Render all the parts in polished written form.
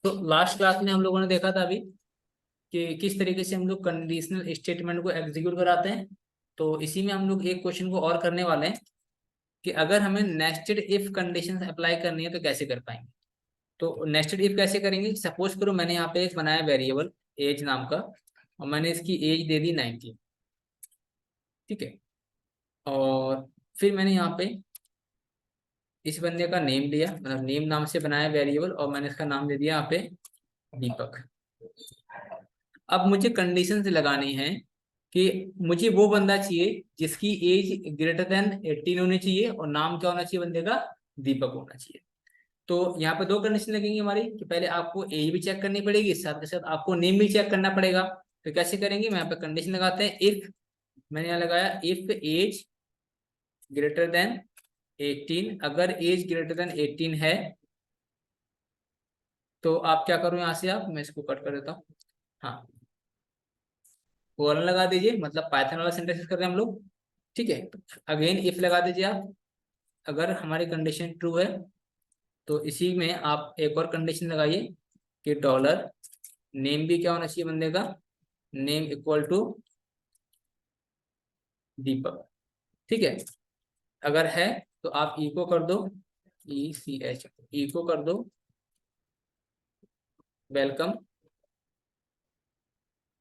तो last class में हम लोगों ने देखा था अभी कि किस तरीके से हम लोग कंडीशनल स्टेटमेंट को एग्जीक्यूट कराते हैं। तो इसी में हम लोग एक क्वेश्चन को और करने वाले हैं कि अगर हमें नेस्टेड इफ कंडीशंस अप्लाई करनी है तो कैसे कर पाएंगे। तो नेस्टेड इफ कैसे करेंगे, सपोज करो मैंने यहाँ पे एक बनाया वेरिएबल एज नाम का और मैंने इसकी एज दे दी 19, ठीक है। और फिर मैंने यहाँ पे इस बंदे का नेम लिया, मतलब नेम नाम से बनाया वेरिएबल और मैंने इसका नाम दे दिया यहाँ पे दीपक। अब मुझे कंडीशंस लगानी है कि मुझे वो बंदा चाहिए जिसकी एज ग्रेटर देन 18 होनी चाहिए और नाम क्या होना चाहिए बंदे का, दीपक होना चाहिए। तो यहाँ पे दो कंडीशन लगेंगी हमारी कि पहले आपको एज भी चेक करनी पड़ेगी, साथ के साथ आपको नेम भी चेक करना पड़ेगा। तो कैसे करेंगे, मैं यहाँ पे कंडीशन लगाते हैं इफ, मैंने यहाँ लगाया इफ एज ग्रेटर देन 18। अगर एज ग्रेटर देन 18 है तो आप क्या करो, यहाँ से आप, मैं इसको कट कर देता हूँ, हाँ कोलन लगा दीजिए, मतलब पाइथन वाला सिंटेक्स कर रहे हैं हम लोग, ठीक है। अगेन इफ लगा दीजिए आप, अगर हमारी कंडीशन ट्रू है तो इसी में आप एक और कंडीशन लगाइए कि डॉलर नेम भी क्या होना चाहिए बंदे का, नेम इक्वल टू दीपक, ठीक है। अगर है तो आप इको कर दो, ECH इको कर दो वेलकम,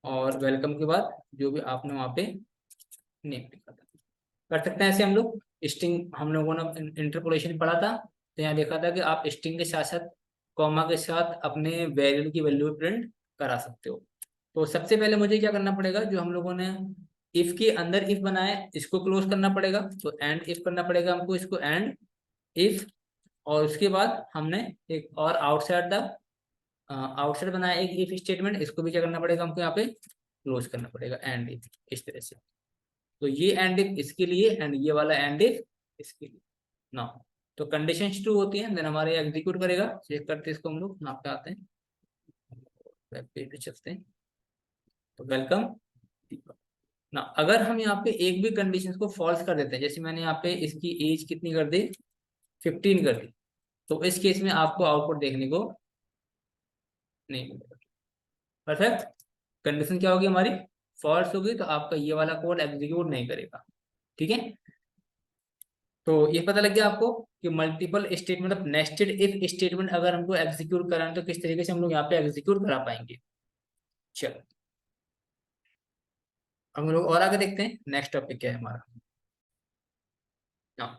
और वेलकम के बाद जो भी आपने वहाँ पे नेम लिखा था कर सकते हैं ऐसे हम लोग। स्ट्रिंग हम लोगों ने इंटरपोलेशन पढ़ा था, तो यहाँ देखा था कि आप स्ट्रिंग के साथ साथ कॉमा के साथ अपने वेरिएबल की वैल्यू प्रिंट करा सकते हो। तो सबसे पहले मुझे क्या करना पड़ेगा, जो हम लोगों ने इफ के अंदर इफ बनाया है इसको क्लोज करना पड़ेगा, तो एंड इफ करना पड़ेगा हमको, इसको एंड इफ। और उसके बाद हमने एक और आउटसाइड द आउटसाइड बनाया एक इफ स्टेटमेंट, इसको भी क्या करना पड़ेगा हमको यहाँ पे क्लोज करना पड़ेगा एंड इफ, इस तरह से। तो ये एंड इफ इसके लिए एंड ये वाला एंड इफ इसके लिए ना। तो कंडीशन ट्रू होती है देन हमारे एग्जीक्यूट करेगा। चेक करते हैं इसको हम लोग, यहाँ पे आते हैं वेब पेज पे चलते हैं, तो वेलकम ना। अगर हम यहाँ पे एक भी कंडीशन को फॉल्स कर देते हैं, जैसे मैंने यहाँ पे इसकी एज कितनी कर दी, 15 कर दी, तो इस केस में आपको आउटपुट देखने को नहीं मिलेगा। परफेक्ट, कंडीशन क्या होगी हमारी, फॉल्स होगी, तो आपका ये वाला कोड एग्जीक्यूट नहीं करेगा, ठीक है। तो ये पता लग गया आपको कि multiple statement of nested if statement अगर हमको एग्जीक्यूट कराना तो किस तरीके से हम लोग यहाँ पे एग्जीक्यूट करा पाएंगे। चलो हम लोग और आगे देखते हैं नेक्स्ट टॉपिक क्या है हमारा। हाँ,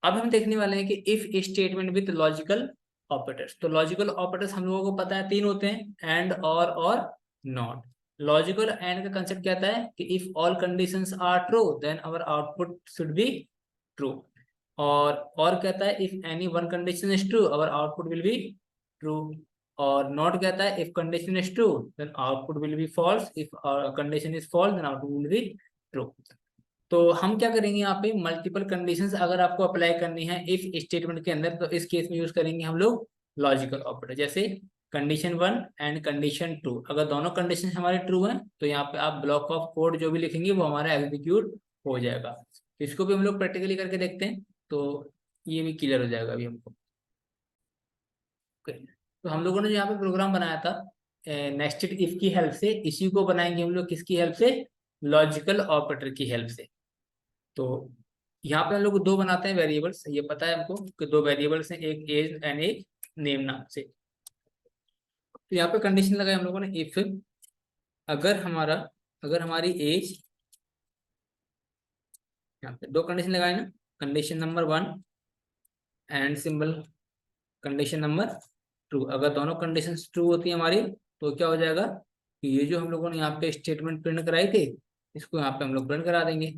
अब हम देखने वाले हैं कि if statement with logical operators. तो लॉजिकल ऑपरेटर्स हम लोगों को पता है तीन होते हैं, एंड और नॉट। लॉजिकल एंड का कंसेप्ट कहता है कि if all conditions are true then our output should be true. और कहता है if any one condition is true our output will be true. और नॉट कहता है if condition is true then output will be false, if condition is false then output will be true. तो हम क्या करेंगे, यहाँ पे मल्टीपल कंडीशंस अगर आपको अप्लाई करनी है इफ स्टेटमेंट के अंदर, तो इस केस में यूज करेंगे हम लोग लॉजिकल ऑपरेटर। जैसे कंडीशन 1 एंड कंडीशन 2, अगर दोनों कंडीशन हमारे ट्रू हैं तो यहाँ पे आप ब्लॉक ऑफ कोड जो भी लिखेंगे वो हमारा एग्जीक्यूट हो जाएगा। इसको भी हम लोग प्रैक्टिकली करके देखते हैं, तो ये भी क्लियर हो जाएगा अभी हमको। ओके, तो हम लोगों ने जो यहाँ पे प्रोग्राम बनाया था नेस्टेड इफ की हेल्प से, इसी को बनाएंगे हम लोग किसकी हेल्प से, लॉजिकल ऑपरेटर की हेल्प से। तो यहाँ पे हम लोग दो बनाते हैं वेरिएबल्स, ये पता है हमको कि दो वेरिएबल्स हैं, एक एज एंड एक नेम नाम से। तो यहाँ पे कंडीशन लगाई हम लोगों ने इफ, अगर हमारा अगर हमारी एज, यहाँ पे दो कंडीशन लगाए ना, condition number 1 and symbol condition number 2। अगर दोनों कंडीशन ट्रू होती है हमारी तो क्या हो जाएगा कि ये जो हम लोगों ने यहाँ पे स्टेटमेंट प्रिंट कराई थी इसको यहाँ पे हम लोग प्रिंट करा देंगे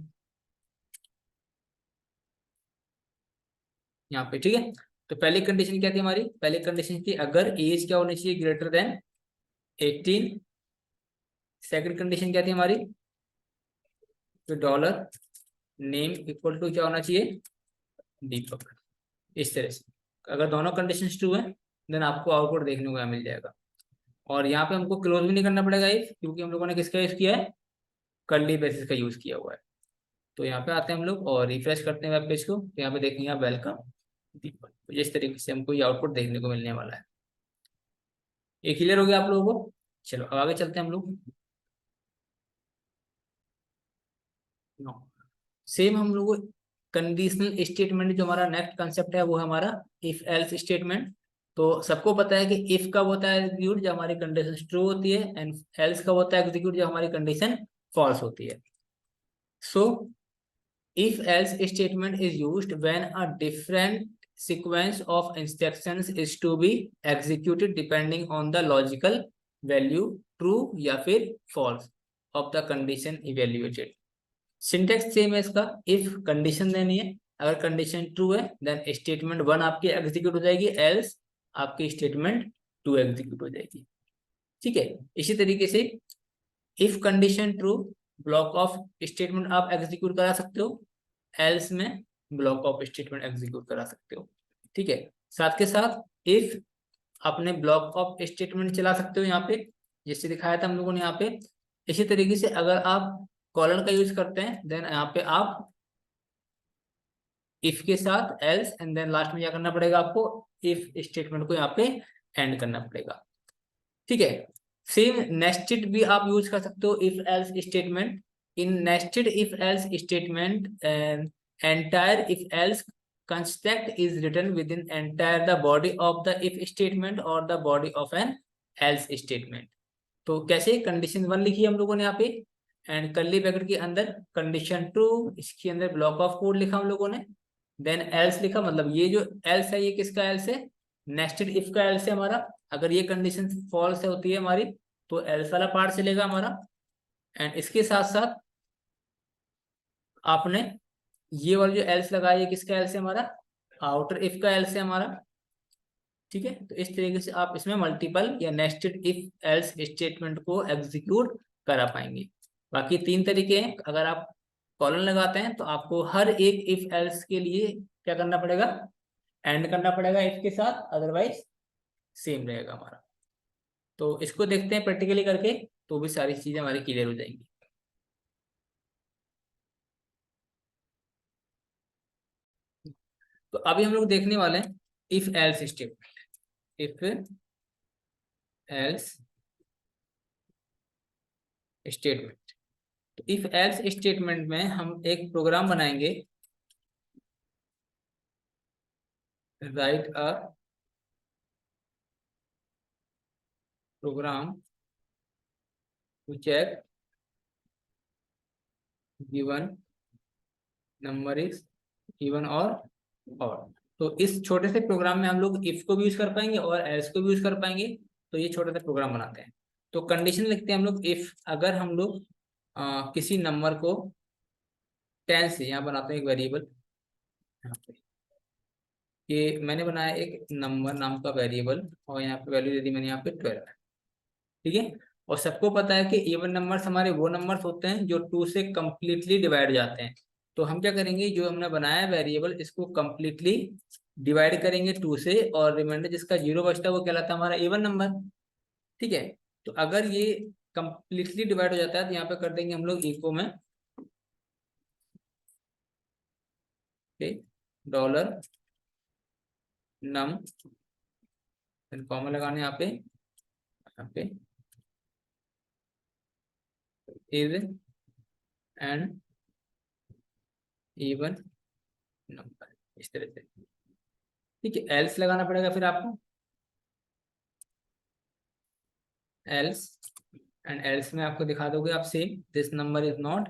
यहाँ पे, ठीक है। तो पहली कंडीशन क्या थी हमारी, पहली कंडीशन थी अगर एज क्या होनी चाहिए, ग्रेटर देन 18। सेकंड कंडीशन क्या थी हमारी, तो डॉलर नेम इक्वल टू क्या होना चाहिए, दीपक। इस तरह से अगर दोनों कंडीशन ट्रू है देन आपको आउटपुट देखने को मिल जाएगा। और यहाँ पे हमको क्लोज भी नहीं करना पड़ेगा इफ, क्योंकि हम लोगों ने किसका यूज किया है, कर्ली ब्रेसेस का यूज किया हुआ है। तो यहाँ पे आते हैं हम लोग और रिफ्रेश करते हैं वेब पेज को, तो यहाँ पे देखेंगे आप वेलकम दीपक। तो इस तरीके से हमको ये आउटपुट देखने को मिलने वाला है। ये क्लियर हो गया आप लोगों को? चलो अब आगे चलते हैं हम लोग। सेम हम लोग कंडीशनल स्टेटमेंट, जो हमारा नेक्स्ट कंसेप्ट है वो है हमारा इफ एल्स स्टेटमेंट। तो सबको पता है कि इफ कब होता है एग्जीक्यूट, जब हमारी कंडीशन ट्रू होती है, एंड एल्स कब होता है एग्जीक्यूट, जब हमारी कंडीशन फॉल्स होती है। सो if else statement is used when a different sequence of instructions is to be executed depending on the logical value true या फिर false of the condition evaluated। Syntax same है इसका। If condition देनी है, अगर condition true है then statement one आपकी execute हो जाएगी, एल्स आपकी स्टेटमेंट टू एग्जीक्यूट हो जाएगी। ठीक है, इसी तरीके से if condition true block of statement आप एग्जीक्यूट करा सकते हो, एल्स में ब्लॉक ऑफ स्टेटमेंट एग्जीक्यूट करा सकते हो। ठीक है, साथ के साथ इफ अपने ब्लॉक ऑफ स्टेटमेंट चला सकते हो यहाँ पे, जिससे दिखाया था हम लोगों ने यहाँ पे। इसी तरीके से अगर आप कॉलन का यूज करते हैं देन यहाँ पे आप इफ के साथ एल्स एंड देन लास्ट में क्या करना पड़ेगा आपको, इफ स्टेटमेंट को यहाँ पे एंड करना पड़ेगा। ठीक है, सेम नेस्टेड भी आप यूज कर सकते हो if else statement. In nested if else statement entire if else construct is written within entire the body of the if statement और the body of an else statement. तो कैसे, condition one लिखी हम लोगों ने यहाँ पे and curly bracket के अंदर कंडीशन ट्रू, इसके अंदर ब्लॉक ऑफ कोड लिखा हम लोगों ने, देन एल्स लिखा। मतलब ये जो एल्स है ये किसका एल्स है, नेस्टेड इफ का एल्स है हमारा। अगर ये कंडीशन फॉल्स होती है हमारी तो एल्स वाला पार्ट चलेगा हमारा। एंड इसके साथ साथ आपने ये वाला जो एल्स लगाया ये किसका एल्स है हमारा, आउटर इफ का एल्स है हमारा। ठीक है, तो इस तरीके से आप इसमें मल्टीपल या नेस्टेड इफ एल्स स्टेटमेंट को एग्जीक्यूट करा पाएंगे। बाकी तीन तरीके हैं। अगर आप कॉलन लगाते हैं तो आपको हर एक इफ एल्स के लिए क्या करना पड़ेगा, एंड करना पड़ेगा इफ के साथ, अदरवाइज सेम रहेगा हमारा। तो इसको देखते हैं प्रैक्टिकली करके, तो भी सारी चीजें हमारी क्लियर हो जाएंगी। तो अभी हम लोग देखने वाले हैं if else statement. If else statement, तो इफ एल्स स्टेटमेंट में हम एक प्रोग्राम बनाएंगे, write a program to check given number is even और ऑड। तो इस छोटे से प्रोग्राम में हम लोग इफ को भी यूज कर पाएंगे और एल्स को भी यूज कर पाएंगे। तो ये छोटा सा प्रोग्राम बनाते हैं। तो कंडीशन लिखते हैं हम लोग इफ, अगर हम लोग किसी नंबर को 10 से, यहाँ बनाते हैं एक वेरिएबल यहाँ पे, कि मैंने बनाया एक नंबर नाम का वेरिएबल और यहाँ पे वैल्यू दे दी मैंने यहाँ पे 12। ठीक है, और सबको पता है कि इवन नंबर्स हमारे वो नंबर्स होते हैं जो 2 से कंप्लीटली डिवाइड जाते हैं। तो हम क्या करेंगे, जो हमने बनाया वेरिएबल इसको कंप्लीटली डिवाइड करेंगे 2 से, और रिमाइंडर जिसका 0 बचता है वो कहलाता है हमारा इवन नंबर। ठीक है, तो अगर ये कंप्लीटली डिवाइड हो जाता है तो यहाँ पे कर देंगे हम लोग इको में डॉलर नम, कॉमा लगाने यहाँ पे इज एन इवन नंबर, इस तरह से। ठीक है, एल्स लगाना पड़ेगा फिर आपको, एल्स, एंड एल्स में आपको दिखा दोगे आप same this number is not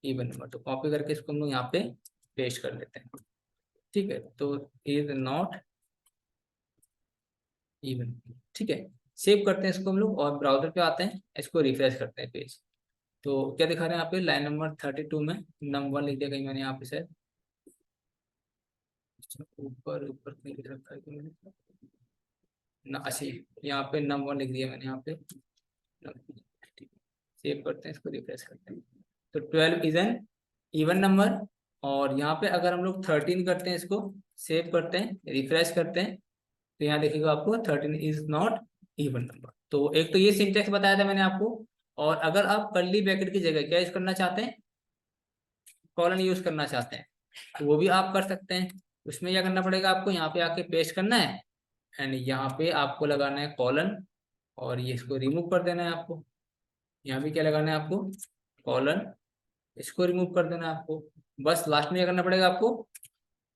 even number. तो कॉपी करके इसको हम लोग यहाँ पे पेस्ट कर लेते हैं। ठीक है, तो इज नॉट इवन। ठीक है, सेव करते हैं इसको हम लोग और ब्राउजर पे आते हैं, इसको रिफ्रेश करते हैं पेज। तो क्या दिखा रहे हैं यहाँ पे, लाइन नंबर 32 में नंबर लिख दिया कहीं मैंने यहाँ पे शायद, ऊपर ऊपर कहीं लिख रखा है कि मैंने ना, अच्छा यहाँ पे नंबर लिख दिया मैंने यहाँ पे। सेव करते हैं इसको, रिफ्रेश करते हैं। तो 12 इज एन इवन नंबर। और यहाँ पे अगर हम लोग 13 करते हैं, इसको सेव करते हैं रिफ्रेश करते हैं, तो यहाँ देखिएगा आपको 13 इज नॉट इवन नंबर। तो एक तो ये सिंटेक्स बताया था मैंने आपको। और अगर आप कर्ली ब्रैकेट की जगह क्या यूज करना चाहते हैं, कॉलन यूज करना चाहते हैं, तो वो भी आप कर सकते हैं। उसमें क्या करना पड़ेगा आपको, यहाँ पे आके पेस्ट करना है एंड यहाँ पे आपको लगाना है कॉलन, और ये इसको रिमूव कर देना है आपको। यहाँ भी क्या लगाना है आपको, कॉलन, इसको रिमूव कर देना है आपको। बस लास्ट में क्या करना पड़ेगा आपको,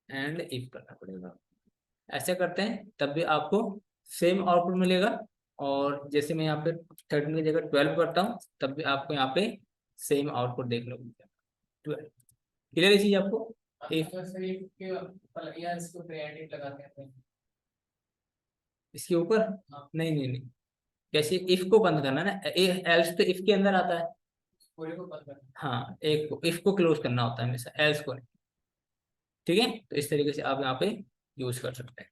एंड इफ करना पड़ेगा। ऐसे करते हैं तब भी आपको सेम आउटपुट मिलेगा। और जैसे मैं यहाँ पे 13 की जगह 12 करता हूँ तब भी आपको यहाँ पे सेम आउटपुट देखने को मिलेगा 12। क्लियर है चीज आपको। इसके ऊपर नहीं नहीं नहीं, कैसे इफ को बंद करना है ना, एल्स तो इफ के अंदर आता है। हाँ, एक को इफ को क्लोज करना होता है हमेशा, एल्स को नहीं। ठीक है, तो इस तरीके से आप यहाँ पे यूज कर सकते हैं।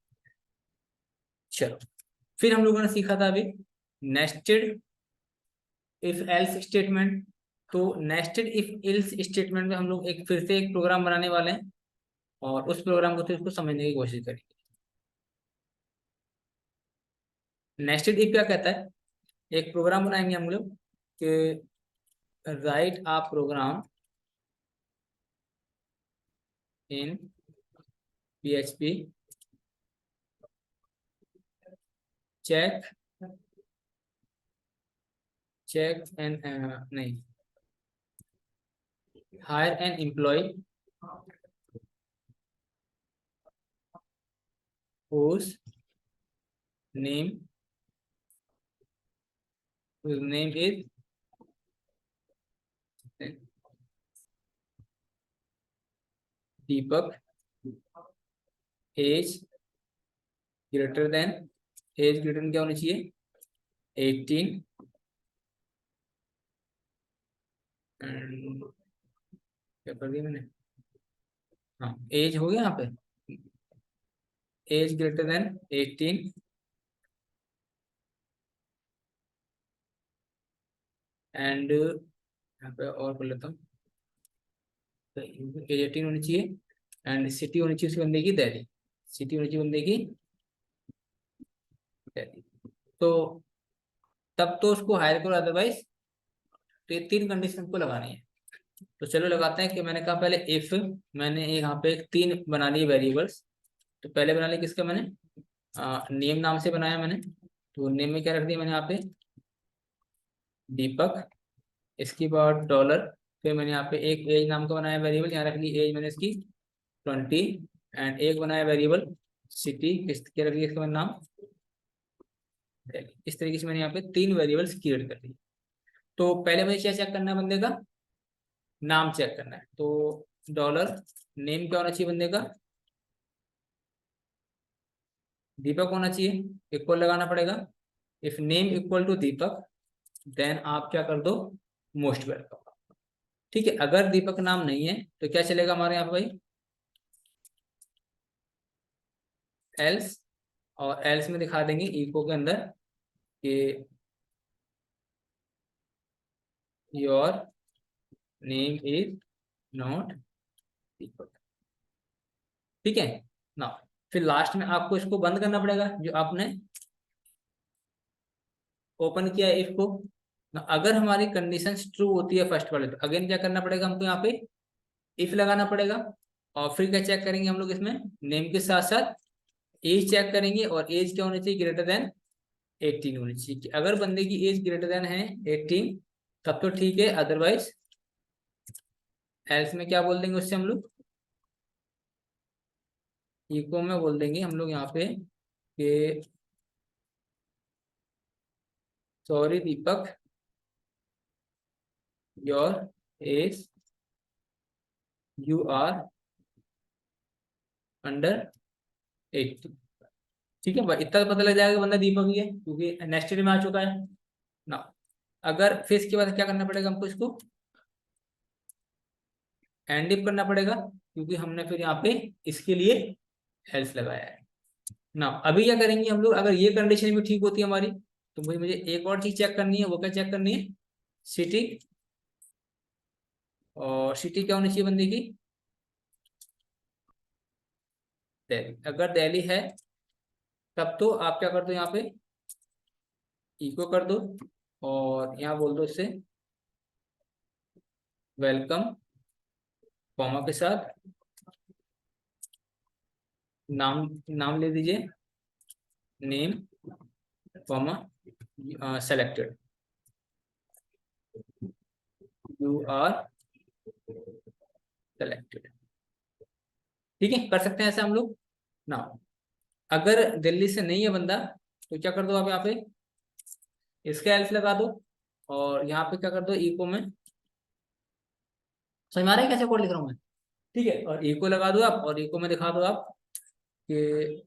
चलो, फिर हम लोगों ने सीखा था अभी नेस्टेड इफ एल्स स्टेटमेंट। तो नेस्टेड इफ एल्स स्टेटमेंट में हम लोग एक फिर से एक प्रोग्राम बनाने वाले हैं और उस प्रोग्राम को तो इसको समझने की कोशिश करेंगे। नेस्टेड इफ क्या कहता है, एक प्रोग्राम बनाएंगे हम लोग कि write a program in PHP check and नहीं, hire an employ whose name is Deepak, age greater than, age greater than क्या होनी चाहिए 18, क्या कर दिया मैंने, हाँ एज हो गया यहाँ पे, एज ग्रेटर देन 18 एंड, यहाँ पे और कर लेता हूँ, एज 18 होनी चाहिए एंड सिटी होनी चाहिए उस बंदे की दिल्ली, सिटी होनी चाहिए बंदे की दिल्ली। तो तब तो उसको हायर करो, अदरवाइज तो ये 3 कंडीशन को लगानी है। तो चलो लगाते हैं कि मैंने कहा पहले इफ, मैंने यहाँ पे 3 बना लिए वेरिएबल्स। तो पहले बना लिया किसका मैंने, नेम नाम से बनाया मैंने। तो नेम में क्या रख दिया मैंने यहाँ पे दीपक, इसके बाद डॉलर, फिर मैंने यहाँ पे एक एज नाम का बनाया वेरिएबल, यहाँ रख ली एज मैंने इसकी 20 एंड एक बनाया वेरिएबल सिटी, किसके रख दिया इसका मैंने नाम दिल्ली। इस तरीके से मैंने यहाँ पे 3 वेरिएबल्स क्रिएट कर दिए। तो पहले मुझे क्या चेक करना है, बंदे का नाम चेक करना है। तो डॉलर नेम क्या होना चाहिए बंदे का, दीपक होना चाहिए, इक्वल लगाना पड़ेगा। If name equal to Deepak then आप क्या कर दो, मोस्ट वेलकम। ठीक है, अगर दीपक नाम नहीं है तो क्या चलेगा हमारे यहाँ पे भाई, एल्स, और एल्स में दिखा देंगे इको के अंदर कि योर नेम इज नॉट दीपक। ठीक है ना, फिर लास्ट में आपको इसको बंद करना पड़ेगा जो आपने ओपन किया है इफ को ना। अगर हमारी कंडीशन ट्रू होती है फर्स्ट वाले, तो अगेन क्या करना पड़ेगा हमको यहाँ पे इफ लगाना पड़ेगा। और फिर क्या चेक करेंगे हम लोग इसमें, नेम के साथ साथ एज चेक करेंगे, और एज क्या होनी चाहिए ग्रेटर देन 18 होनी चाहिए। कि अगर बंदे की एज ग्रेटर देन है 18 तब तो ठीक है, अदरवाइज एल्स में क्या बोल देंगे उससे हम लोग, इको में बोल देंगे हम लोग यहाँ पे कि sorry Deepak your age, you are under 18। ठीक है भाई, इतना तो पता लग जाएगा बंदा दीपक ही है क्योंकि नेक्स्ट में आ चुका है ना। अगर फिर इसके बाद क्या करना पड़ेगा हमको, इसको एंड इफ करना पड़ेगा क्योंकि हमने फिर यहाँ पे इसके लिए हेल्स लगाया है ना। अभी क्या करेंगे हम लोग, अगर ये कंडीशन भी ठीक होती है हमारी, तो भाई मुझे एक और चीज चेक करनी है। वो क्या चेक करनी है, सिटी, और सिटी क्या होनी चाहिए बंदे की दिल्ली। अगर दिल्ली है तब तो आप क्या कर दो, यहाँ पे इको कर दो और यहाँ बोल दो इससे वेलकम, कॉमा के साथ नाम, नाम ले दीजिए name, comma selected, you are selected. ठीक है, कर सकते हैं ऐसा हम लोग ना। अगर दिल्ली से नहीं है बंदा तो क्या कर दो आप यहाँ पे इसका एल्फ लगा दो, और यहाँ पे क्या कर दो इको में, समझ में आ रहा है कैसे कोड लिख रहा हूँ मैं? ठीक है, और इको लगा दो आप, और इको में दिखा दो आप कि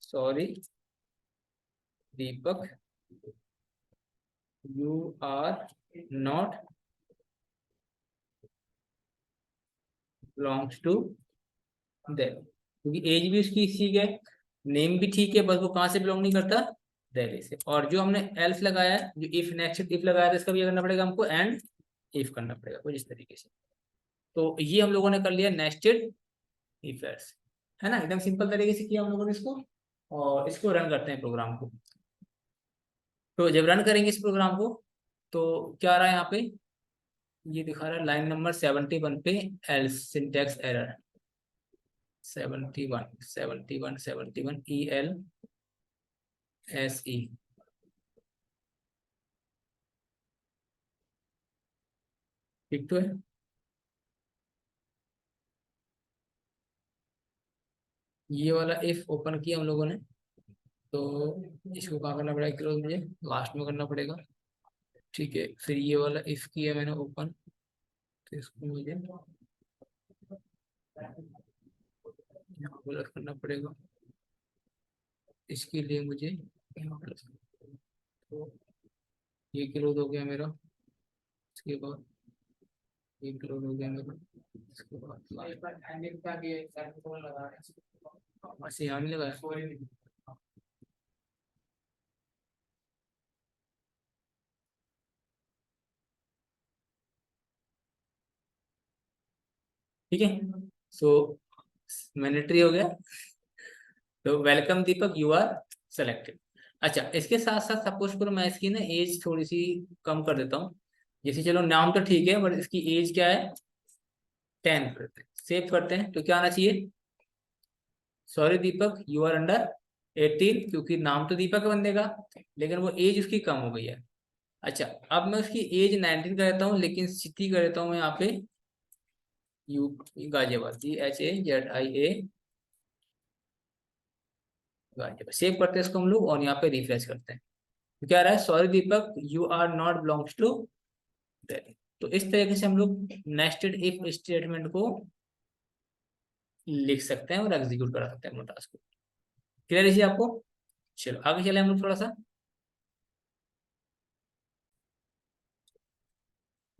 sorry Deepak, you are not belongs to Delhi, क्योंकि एज भी उसकी ठीक है, नेम भी ठीक है, बस वो कहाँ से बिलोंग नहीं करता, दिल्ली से। और जो हमने एल्स लगाया है, जो इफ नेक्स्ट इफ लगाया था, इसका भी करना पड़ेगा हमको, एंड इफ करना पड़ेगा कुछ इस तरीके से। तो ये हम लोगों ने कर लिया नेस्टेड इफ एल्स, है ना, एकदम सिंपल तरीके से किया हम लोगों ने इसको। और इसको रन करते हैं प्रोग्राम को। तो जब रन करेंगे इस प्रोग्राम को, तो क्या आ रहा है यहाँ पे, ये दिखा रहा है लाइन नंबर 71 पे एल्स सिंटैक्स एरर, 71 ELSE। ठीक तो है। ये वाला इफ ओपन किया हम लोगों ने, तो इसको कहाँ करना पड़ेगा, क्लोज मुझे लास्ट में करना पड़ेगा। ठीक है, फिर ये वाला इफ किया मैंने ओपन, तो इसको मुझे यहाँ प्लस करना पड़ेगा, इसके लिए मुझे यहाँ प्लस, तो ये क्लोज हो गया मेरा। इसके बाद ये क्लोज हो गया मेरा, इसके बाद बस यहाँ नहीं लगाया। ठीक है, सो मैंडेटरी हो गया। तो welcome Deepak, you are selected. अच्छा, इसके साथ साथ सपोज करो मैं इसकी ना एज थोड़ी सी कम कर देता हूँ। जैसे चलो नाम तो ठीक है, बट इसकी एज क्या है, 10 करते हैं, सेव करते हैं, तो क्या आना चाहिए, sorry Deepak you are under 18, क्योंकि नाम तो दीपक है बंदे का, लेकिन वो एज उसकी कम हो गई है। अच्छा, अब मैं उसकी एज 19 कर देता हूँ, लेकिन सिटी कर देता हूँ मैं यहाँ पे you, Ghaziabad, GHAZIA Ghaziabad. Save करते हैं इसको हम लोग, और यहाँ पे रिफ्रेश करते हैं। तो क्या रहा है, sorry Deepak you are not belongs to Delhi. तो इस तरीके से हम लोग नेस्टेड इफ स्टेटमेंट को लिख सकते हैं और एग्जीक्यूट करा सकते हैं अपने टास्क को। क्लियर है जी आपको? चलो आगे चले हम लोग थोड़ा सा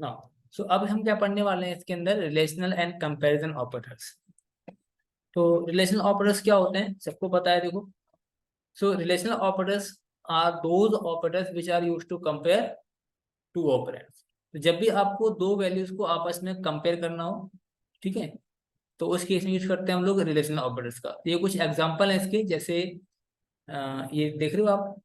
ना। सो अब हम क्या पढ़ने वाले हैं इसके अंदर, रिलेशनल एंड कंपैरिजन ऑपरेटर्स। तो रिलेशनल ऑपरेटर्स क्या होते हैं, सबको पता है, देखो। So relational operators are those operators which are used to compare two operands. तो जब भी आपको दो वैल्यूज को आपस में कंपेयर करना हो, ठीक है, तो उस केस में यूज करते हैं हम लोग रिलेशनल ऑपरेटर्स का। तो ये कुछ एग्जांपल है इसके, जैसे ये देख रहे हो आप,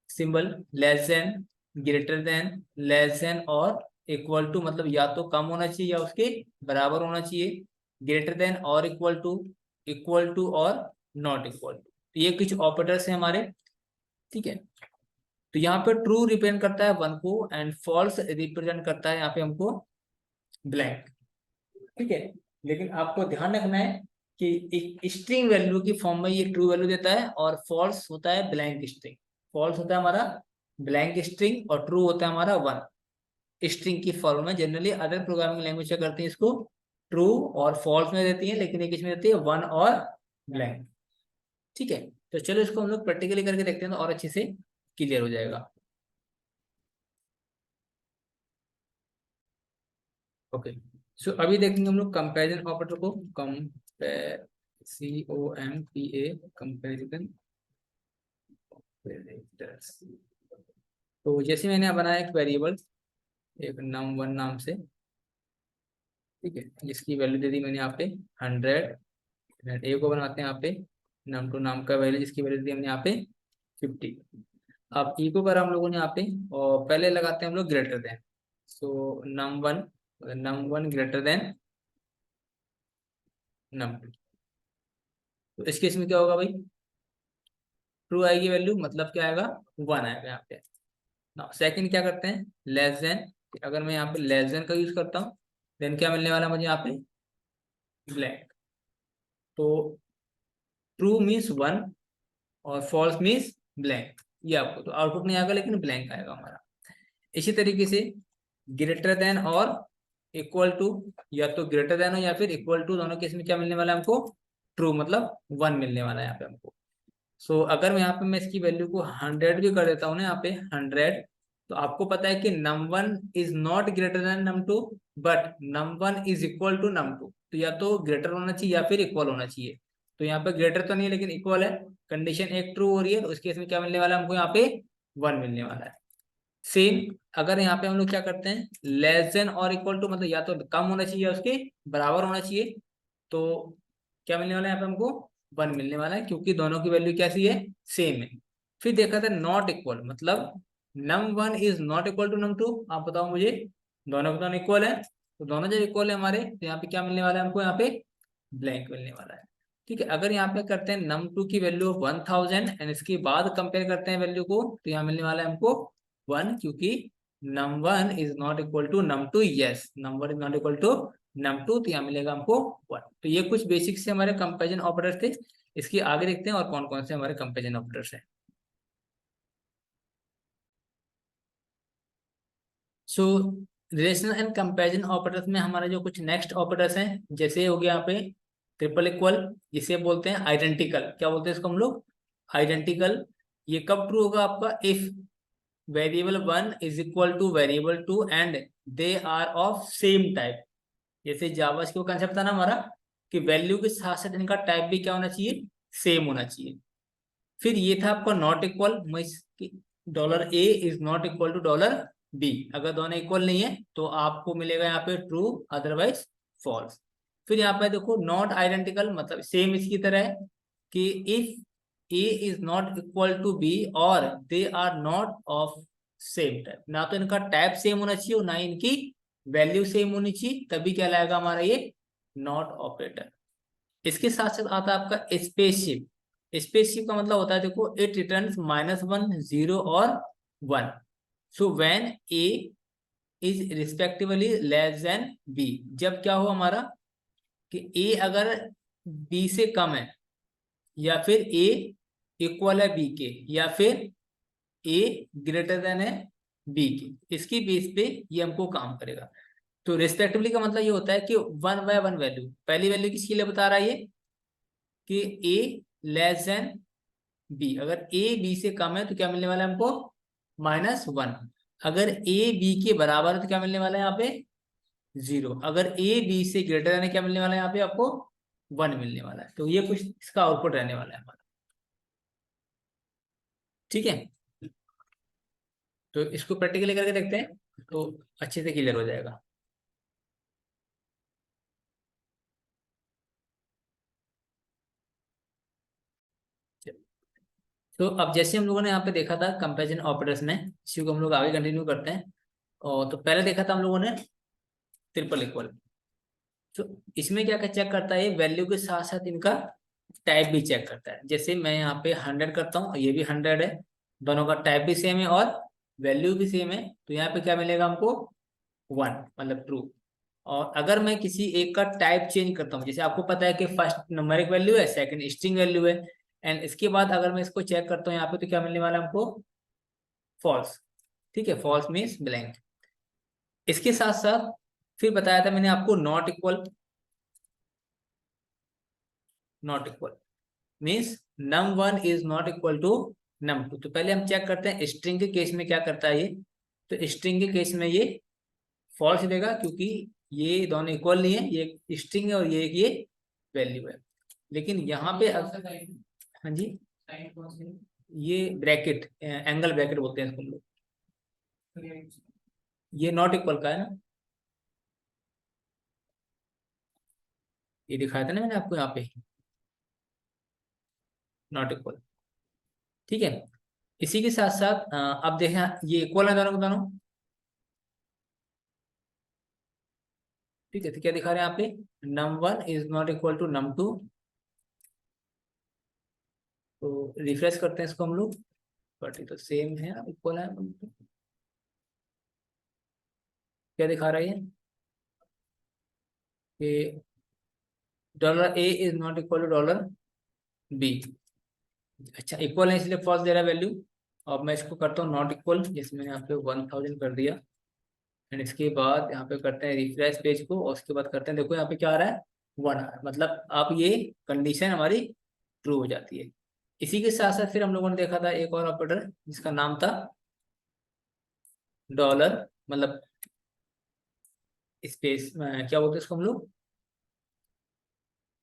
symbol less than, greater than, less than और इक्वल टू, मतलब या तो कम होना चाहिए या उसके बराबर होना चाहिए, ग्रेटर देन और इक्वल टू और नॉट इक्वल टू। तो ये कुछ ऑपरेटर्स हैं हमारे। ठीक है, तो यहाँ पे ट्रू रिप्रेजेंट करता है वन को, एंड फॉल्स रिप्रेजेंट करता है यहाँ पे हमको ब्लैंक। ठीक है, लेकिन आपको ध्यान रखना है कि एक स्ट्रिंग वैल्यू की फॉर्म में ये ट्रू वैल्यू देता है, और फॉल्स होता है ब्लैंक स्ट्रिंग। फॉल्स होता है हमारा ब्लैंक स्ट्रिंग, और ट्रू होता है हमारा वन स्ट्रिंग की फॉर्म में। जनरली अदर प्रोग्रामिंग लैंग्वेज क्या करती है, इसको ट्रू और फॉल्स में देती है, लेकिन एक इसमें देती है वन और ब्लैंक। ठीक है, तो चलो इसको हम लोग प्रैक्टिकली करके देखते हैं, तो और अच्छे से क्लियर हो जाएगा। ओके, सो अभी देखेंगे हम लोग कंपैरिजन ऑपरेटर को। Compare, COMPA, comparison operators. तो जैसे मैंने यहाँ बनाया एक वेरिएबल, एक नम वन नाम से, ठीक है, जिसकी वैल्यू दे दी मैंने यहाँ पे 100। ए को बनाते हैं यहाँ पे नम टू, नाम का वैल्यू जिसकी वैल्यू दी हमने यहाँ पे 50। अब ई को करा हम लोगों ने यहाँ पे, और पहले लगाते हैं हम लोग greater than. So num one greater than num two. तो इस केस में क्या होगा भाई, ट्रू आएगी वैल्यू, मतलब क्या आएगा, 1 आएगा यहाँ पे। ना सेकंड क्या करते हैं, लेस देन। अगर मैं यहाँ पे लेस देन का यूज करता हूँ, देन क्या मिलने वाला मुझे यहाँ पे, ब्लैंक। तो ट्रू मीन्स 1 और फॉल्स मीन्स ब्लैंक, ये आपको तो आउटपुट नहीं आएगा लेकिन ब्लैंक आएगा हमारा। इसी तरीके से ग्रेटर देन और इक्वल टू, या तो ग्रेटर देन हो या फिर इक्वल टू, दोनों केस में क्या मिलने वाला है हमको, ट्रू, मतलब 1 मिलने वाला है यहाँ पे हमको। सो अगर मैं यहाँ पे मैं इसकी वैल्यू को 100 भी कर देता हूँ ना यहाँ पे 100, तो आपको पता है कि num1 is not greater than num2, but num1 is equal to num2। तो या तो ग्रेटर होना चाहिए या फिर इक्वल होना चाहिए। तो यहाँ पे ग्रेटर तो नहीं है लेकिन इक्वल है, कंडीशन एक ट्रू हो रही है, तो उस केस में क्या मिलने वाला है हमको यहाँ पे, 1 मिलने वाला है। सेम अगर यहाँ पे हम लोग क्या करते हैं, लेस देन और इक्वल टू, मतलब या तो कम होना चाहिए या उसके बराबर होना चाहिए, तो क्या मिलने वाला है यहाँ पे हमको, 1 मिलने वाला है, क्योंकि दोनों की वैल्यू कैसी है, सेम है। फिर देखा था नॉट इक्वल, मतलब num1 is not equal to num2। आप बताओ मुझे, दोनों के दोनों इक्वल है, तो दोनों जब इक्वल है हमारे, तो यहाँ पे क्या मिलने वाला है हमको, यहाँ पे ब्लैंक मिलने वाला है। ठीक है, अगर यहाँ पे करते हैं num2 की वैल्यू 1000 एंड इसके बाद कंपेयर करते हैं वैल्यू को, तो यहाँ मिलने वाला है हमको 1, क्योंकि num1 is not equal to num2, yes num1 is not equal to num2, तो यहाँ मिलेगा हमको 1। तो ये कुछ बेसिक से हमारे कंपेरिजन ऑपरेटर्स थे। इसके आगे देखते हैं और कौन कौन से हमारे कंपेरिजन ऑपरेटर्स हैं। सो रिलेशनल एंड कंपैरिजन ऑपरेटर्स में हमारे जो कुछ नेक्स्ट ऑपरेटर्स हैं, जैसे हो गया यहाँ पे ट्रिपल इक्वल, जिसे बोलते हैं आइडेंटिकल। क्या बोलते हैं इसको हम लोग, आइडेंटिकल। ये कब ट्रू होगा आपका, if variable 1 is equal to variable 2 and they are of same type. जैसे जावा का कंसेप्ट था ना हमारा, कि वैल्यू के साथ साथ इनका टाइप भी क्या होना चाहिए, सेम होना चाहिए। फिर ये था आपका not equal, dollar A is not equal to dollar B. अगर दोनों इक्वल नहीं है तो आपको मिलेगा यहाँ पे ट्रू, अदरवाइज फॉल्स। फिर यहाँ पे देखो नॉट आइडेंटिकल, मतलब सेम इसकी तरह है, कि if A is not equal to B और they are not of same type, ना तो इनका टाइप सेम होना चाहिए और ना ही इनकी वैल्यू सेम होनी चाहिए, तभी क्या लाएगा हमारा ये नॉट ऑपरेटर। इसके साथ साथ आता है आपका स्पेसशिप। स्पेसशिप का मतलब होता है, देखो इट रिटर्न्स -1 0 और 1। So when A is respectively less than B, जब क्या हो हमारा, कि ए अगर बी से कम है, या फिर ए इक्वल है बी के, या फिर ए ग्रेटर देन है बी के, इसकी बेस पे ये हमको काम करेगा। तो रिस्पेक्टिवली का मतलब ये होता है कि 1/1 वैल्यू, पहली वैल्यू किसके लिए बता रहा है ये, कि ए लेस देन बी। अगर ए बी से कम है तो क्या मिलने वाला है हमको, -1। अगर ए बी के बराबर है तो क्या मिलने वाला है यहाँ पे, 0। अगर ए बी से ग्रेटर है क्या मिलने वाला है यहाँ पे आपको, 1 मिलने वाला है। तो ये कुछ इसका आउटपुट रहने वाला है हमारा। ठीक है, तो इसको प्रैक्टिकली करके देखते हैं, तो अच्छे से क्लियर हो जाएगा। तो अब जैसे हम लोगों ने यहाँ पे देखा था कंपैरिजन ऑपरेटर्स में, इसी को हम लोग आगे कंटिन्यू करते हैं। और तो पहले देखा था हम लोगों ने ट्रिपल इक्वल। तो इसमें क्या क्या चेक करता है, वैल्यू के साथ साथ इनका टाइप भी चेक करता है। जैसे मैं यहाँ पे 100 करता हूँ, ये भी 100 है, दोनों का टाइप भी सेम है और वैल्यू भी सेम है, तो यहाँ पे क्या मिलेगा हमको, 1, मतलब ट्रू। और अगर मैं किसी एक का टाइप चेंज करता हूँ, जैसे आपको पता है कि फर्स्ट न्यूमेरिक वैल्यू है, सेकंड स्ट्रिंग वैल्यू है, एंड इसके बाद अगर मैं इसको चेक करता हूँ यहाँ पे, तो क्या मिलने वाला है हमको, फॉल्स। ठीक है, फॉल्स मीन्स ब्लैंक। इसके साथ साथ फिर बताया था मैंने आपको not equal. Not equal means num1 is not equal to num2। तो पहले हम चेक करते हैं स्ट्रिंग के केस में क्या करता है ये। तो स्ट्रिंग के केस में ये फॉल्स देगा, क्योंकि ये दोनों इक्वल नहीं है, ये एक स्ट्रिंग है और ये वैल्यू है। लेकिन यहाँ पे हाँ जी, ये ब्रैकेट, एंगल ब्रैकेट बोलते हैं इसको हम लोग। ये नॉट इक्वल का है ना, ये दिखाया था ना मैंने आपको यहाँ पे, नॉट इक्वल। ठीक है, इसी के साथ साथ अब देखें ये इक्वल है दोनों को दोनों। ठीक है, तो क्या दिखा रहे हैं यहाँ पे, num1 is not equal to num2। तो रिफ्रेश करते हैं इसको हम लोग, बट ये तो सेम है, इक्वल है। क्या दिखा रहा है ये कि dollar A is not equal to dollar B. अच्छा, इक्वल है इसलिए फॉल्स दे रहा है वैल्यू। अब मैं इसको करता हूँ नॉट इक्वल, जिसमें मैंने यहाँ पे 1000 कर दिया। एंड इसके बाद यहाँ पे करते हैं रिफ्रेश पेज को, और उसके बाद करते हैं, देखो यहाँ पे क्या आ रहा है 1 मतलब अब ये कंडीशन हमारी ट्रू हो जाती है। इसी के साथ साथ फिर हम लोगों ने देखा था एक और ऑपरेटर जिसका नाम था डॉलर, मतलब स्पेस, क्या बोलते हैं इसको हम लोग,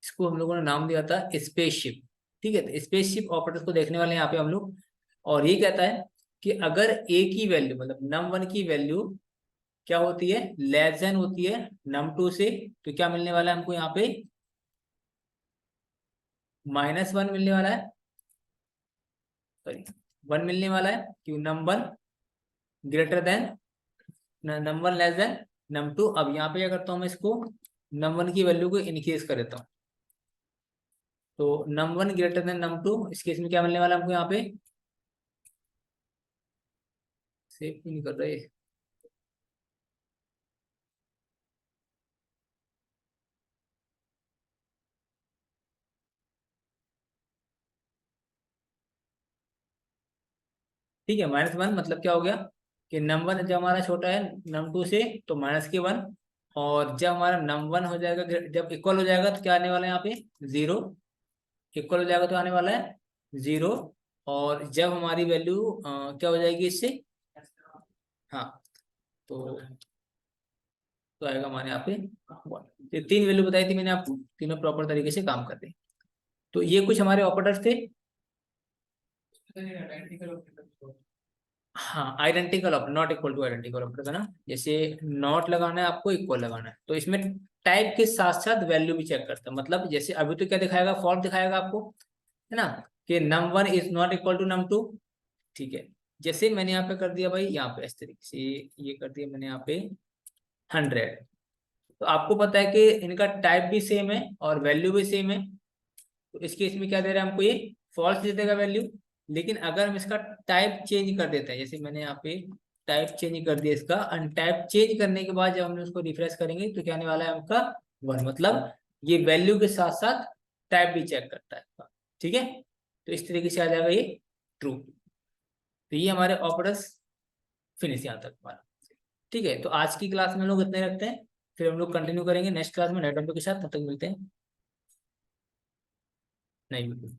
इसको हम लोगों ने नाम दिया था स्पेसशिप। ठीक है, तो स्पेसशिप ऑपरेटर को देखने वाले हैं यहाँ पे हम लोग। और ये कहता है कि अगर ए की वैल्यू मतलब num1 की वैल्यू क्या होती है, लेस देन होती है num2 से, तो क्या मिलने वाला है हमको यहाँ पे, -1 मिलने वाला है, सॉरी 1 मिलने वाला है, कि num1 greater than num1 less than num2। अब यहाँ पे क्या करता हूँ मैं, इसको num1 की वैल्यू को इनक्रीज कर देता हूँ, तो num1 ग्रेटर देन num2, इस केस में क्या मिलने वाला है हमको यहाँ पे, सेव क्यों नहीं कर रहे, ठीक है। -1 मतलब क्या हो गया कि num1 जब हमारा छोटा है num2 से तो -1, और जब हमारा num1 हो जाएगा, जब इक्वल हो जाएगा तो क्या आने वाला है यहाँ पे 0, इक्वल हो जाएगा तो आने वाला है 0। और जब हमारी वैल्यू क्या हो जाएगी इससे, हाँ, तो आएगा हमारे यहाँ पे 1। ये 3 वैल्यू बताई थी मैंने आपको, तीनों प्रॉपर तरीके से काम करते हैं। तो ये कुछ हमारे ऑपरेटर्स थे। हाँ, identical operator, not equal two identical operator है ना, जैसे नॉट लगाना है आपको, इक्वल लगाना है, तो इसमें टाइप के साथ साथ वैल्यू भी चेक करता है। मतलब जैसे अभी तो क्या दिखाएगा, फॉल्ट दिखाएगा आपको, है ना, कि num1 is not equal to num2। ठीक है, जैसे मैंने यहाँ पे कर दिया भाई, यहाँ पे इस तरीके से ये कर दिया मैंने यहाँ पे 100, तो आपको पता है कि इनका टाइप भी सेम है और वैल्यू भी सेम है, तो इस केस में क्या दे रहा है हमको, ये फॉल्स दे देगा वैल्यू। लेकिन अगर हम इसका टाइप चेंज कर देते हैं, जैसे मैंने यहाँ पे टाइप चेंज कर दिया इसका, अनटाइप चेंज करने के बाद जब हम उसको रिफ्रेश करेंगे तो क्या आने वाला है आपका 1, मतलब ये वैल्यू के साथ साथ टाइप भी चेक करता है। ठीक है, तो इस तरीके से आ जाएगा ये ट्रू। तो ये हमारे ऑपरेटर्स फिनिश यहाँ तक हमारा। ठीक है, तो आज की क्लास में हम लोग इतने रखते हैं, फिर हम लोग कंटिन्यू करेंगे नेक्स्ट क्लास में नए टॉपिक के साथ। तब तक मिलते हैं। नहीं, बिल्कुल।